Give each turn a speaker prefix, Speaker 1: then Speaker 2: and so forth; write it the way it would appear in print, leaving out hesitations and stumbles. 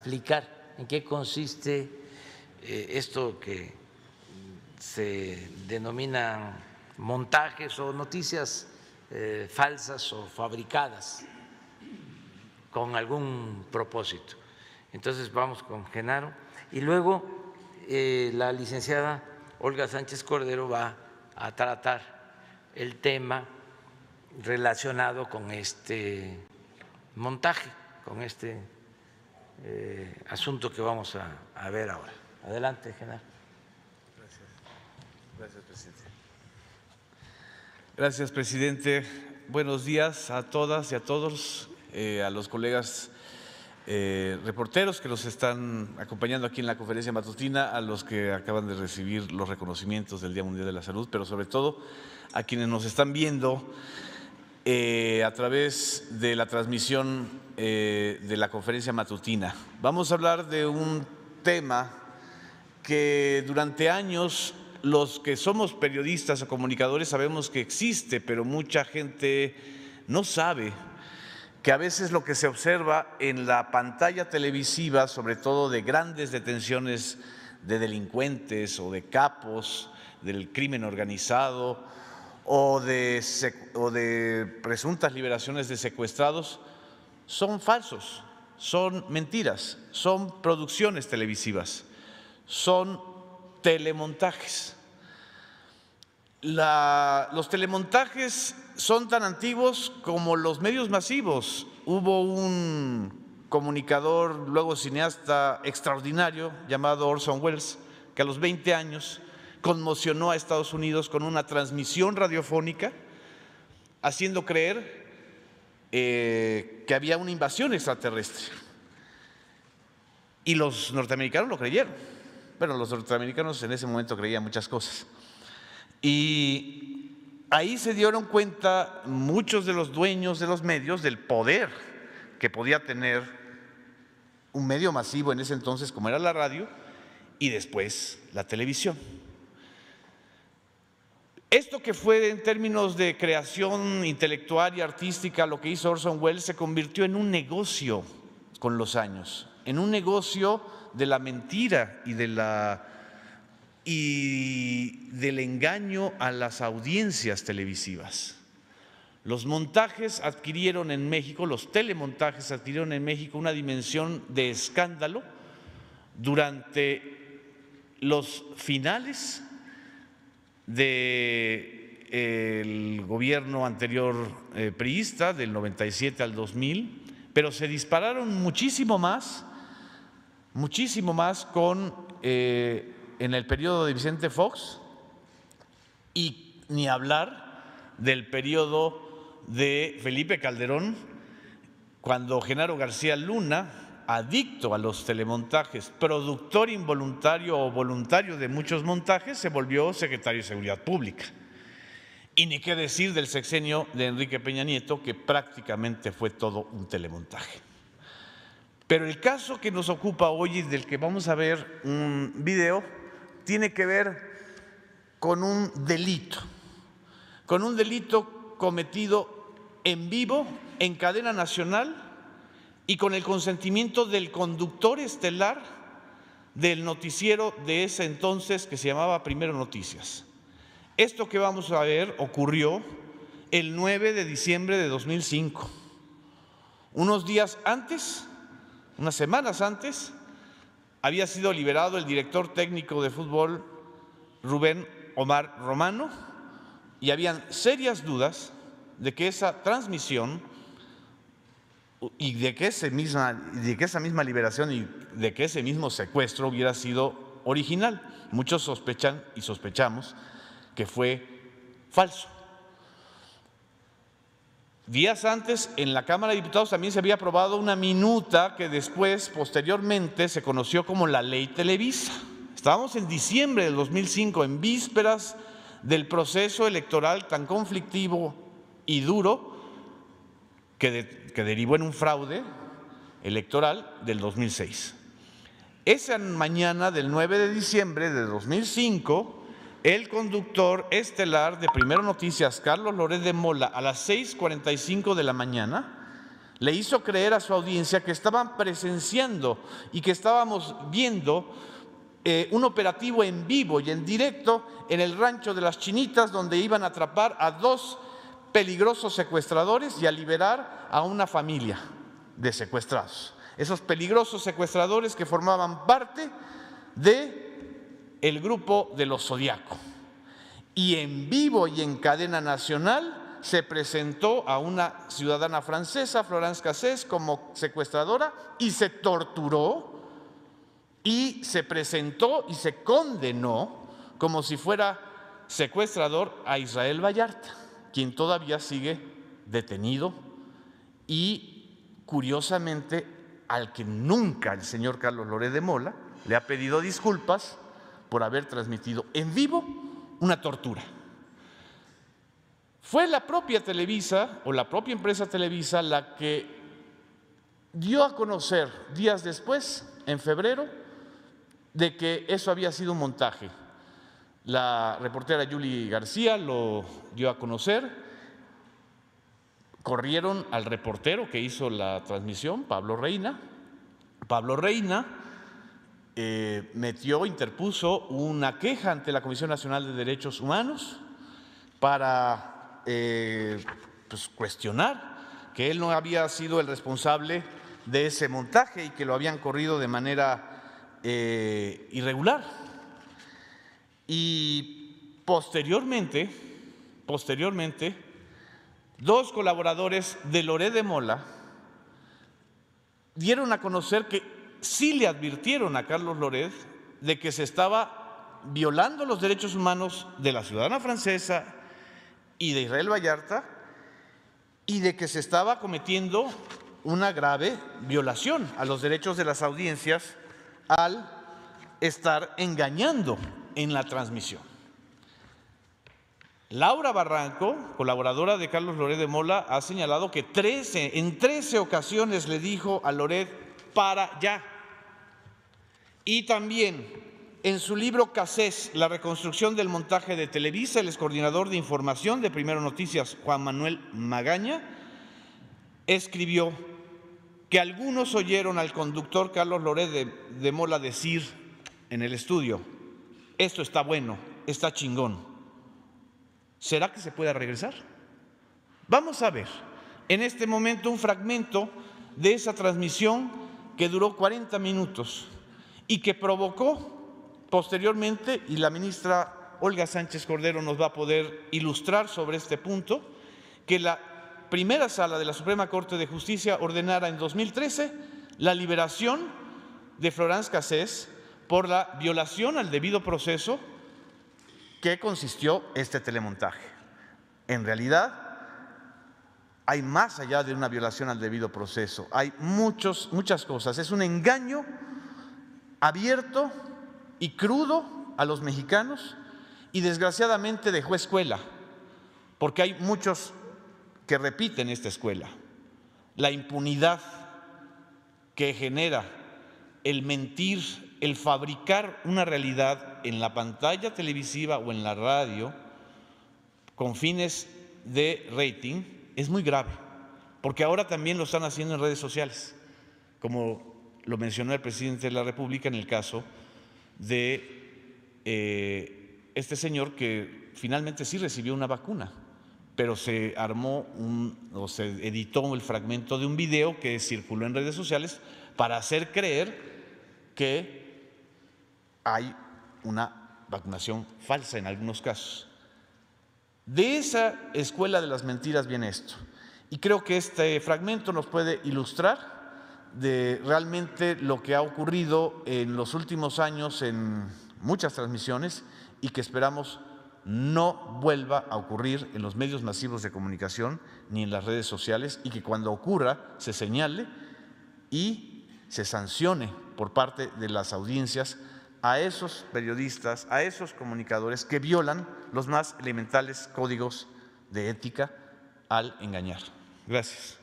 Speaker 1: explicar en qué consiste esto que se denominan montajes o noticias falsas o fabricadas con algún propósito. Entonces vamos con Genaro y luego la licenciada Olga Sánchez Cordero va a tratar el tema relacionado con este montaje, con este asunto que vamos a ver ahora. Adelante, Genaro.
Speaker 2: Gracias, presidente. Gracias, presidente. Buenos días a todas y a todos, a los colegas reporteros que nos están acompañando aquí en la conferencia matutina, a los que acaban de recibir los reconocimientos del Día Mundial de la Salud, pero sobre todo a quienes nos están viendo a través de la transmisión de la conferencia matutina. Vamos a hablar de un tema que durante años los que somos periodistas o comunicadores sabemos que existe, pero mucha gente no sabe que a veces lo que se observa en la pantalla televisiva, sobre todo de grandes detenciones de delincuentes o de capos del crimen organizado o de presuntas liberaciones de secuestrados, son falsos, son mentiras, son producciones televisivas, son telemontajes. Los telemontajes son tan antiguos como los medios masivos. Hubo un comunicador, luego cineasta extraordinario llamado Orson Welles, que a los 20 años conmocionó a Estados Unidos con una transmisión radiofónica, haciendo creer que había una invasión extraterrestre. Y los norteamericanos lo creyeron. Bueno, los norteamericanos en ese momento creían muchas cosas. Y ahí se dieron cuenta muchos de los dueños de los medios del poder que podía tener un medio masivo en ese entonces, como era la radio, y después la televisión. Esto que fue en términos de creación intelectual y artística, lo que hizo Orson Welles, se convirtió en un negocio con los años, en un negocio de la mentira y del engaño a las audiencias televisivas. Los montajes adquirieron en México, los telemontajes adquirieron en México una dimensión de escándalo durante los finales del gobierno anterior priista, del 97 al 2000, pero se dispararon muchísimo más en el periodo de Vicente Fox, y ni hablar del periodo de Felipe Calderón, cuando Genaro García Luna, adicto a los telemontajes, productor involuntario o voluntario de muchos montajes, se volvió secretario de Seguridad Pública. Y ni qué decir del sexenio de Enrique Peña Nieto, que prácticamente fue todo un telemontaje. Pero el caso que nos ocupa hoy y del que vamos a ver un video tiene que ver con un delito cometido en vivo, en cadena nacional, y con el consentimiento del conductor estelar del noticiero de ese entonces que se llamaba Primero Noticias. Esto que vamos a ver ocurrió el 9 de diciembre de 2005. Unos días antes, unas semanas antes, había sido liberado el director técnico de fútbol Rubén Omar Romano, y habían serias dudas de que esa transmisión y de que esa misma liberación y de que ese mismo secuestro hubiera sido original. Muchos sospechan y sospechamos que fue falso. Días antes, en la Cámara de Diputados también se había aprobado una minuta que después, posteriormente, se conoció como la Ley Televisa. Estábamos en diciembre del 2005, en vísperas del proceso electoral tan conflictivo y duro que derivó en un fraude electoral del 2006. Esa mañana del 9 de diciembre de 2005, el conductor estelar de Primero Noticias, Carlos Loret de Mola, a las 6:45 de la mañana, Le hizo creer a su audiencia que estaban presenciando y que estábamos viendo un operativo en vivo y en directo en el rancho de las Chinitas, donde iban a atrapar a 2 peligrosos secuestradores y a liberar a una familia de secuestrados. Esos peligrosos secuestradores que formaban parte del grupo de los Zodiaco. Y en vivo y en cadena nacional se presentó a una ciudadana francesa, Florence Cassés, como secuestradora y se torturó, y se presentó y se condenó como si fuera secuestrador a Israel Vallarta, quien todavía sigue detenido y, curiosamente, al que nunca el señor Carlos Loret de Mola le ha pedido disculpas por haber transmitido en vivo una tortura. Fue la propia Televisa o la propia empresa Televisa la que dio a conocer días después, en febrero, de que eso había sido un montaje. La reportera Yuli García lo dio a conocer, corrieron al reportero que hizo la transmisión, Pablo Reina. Pablo Reina interpuso una queja ante la Comisión Nacional de Derechos Humanos para cuestionar que él no había sido el responsable de ese montaje y que lo habían corrido de manera irregular. Y posteriormente, 2 colaboradores de Loret de Mola dieron a conocer que sí le advirtieron a Carlos Loret de que se estaba violando los derechos humanos de la ciudadana francesa y de Israel Vallarta y de que se estaba cometiendo una grave violación a los derechos de las audiencias al estar engañando en la transmisión. Laura Barranco, colaboradora de Carlos Loret de Mola, ha señalado que en 13 ocasiones le dijo a Loret: para ya. Y también en su libro Cassés, la reconstrucción del montaje de Televisa, el excoordinador de información de Primero Noticias, Juan Manuel Magaña, escribió que algunos oyeron al conductor Carlos Loret de Mola decir en el estudio: esto está bueno, está chingón. ¿Será que se pueda regresar? Vamos a ver en este momento un fragmento de esa transmisión que duró 40 minutos y que provocó posteriormente, y la ministra Olga Sánchez Cordero nos va a poder ilustrar sobre este punto, que la primera sala de la Suprema Corte de Justicia ordenara en 2013 la liberación de Florence Cassés por la violación al debido proceso que consistió este telemontaje. En realidad, hay más allá de una violación al debido proceso, hay muchas cosas. Es un engaño abierto y crudo a los mexicanos y desgraciadamente dejó escuela, porque hay muchos que repiten esta escuela. La impunidad que genera el mentir, el fabricar una realidad en la pantalla televisiva o en la radio con fines de rating es muy grave, porque ahora también lo están haciendo en redes sociales, como lo mencionó el presidente de la República en el caso de este señor que finalmente sí recibió una vacuna, pero se armó se editó el fragmento de un video que circuló en redes sociales para hacer creer que hay una vacunación falsa en algunos casos. De esa escuela de las mentiras viene esto. Y creo que este fragmento nos puede ilustrar de realmente lo que ha ocurrido en los últimos años en muchas transmisiones y que esperamos no vuelva a ocurrir en los medios masivos de comunicación ni en las redes sociales, y que cuando ocurra se señale y se sancione por parte de las audiencias a esos periodistas, a esos comunicadores que violan los más elementales códigos de ética al engañar. Gracias.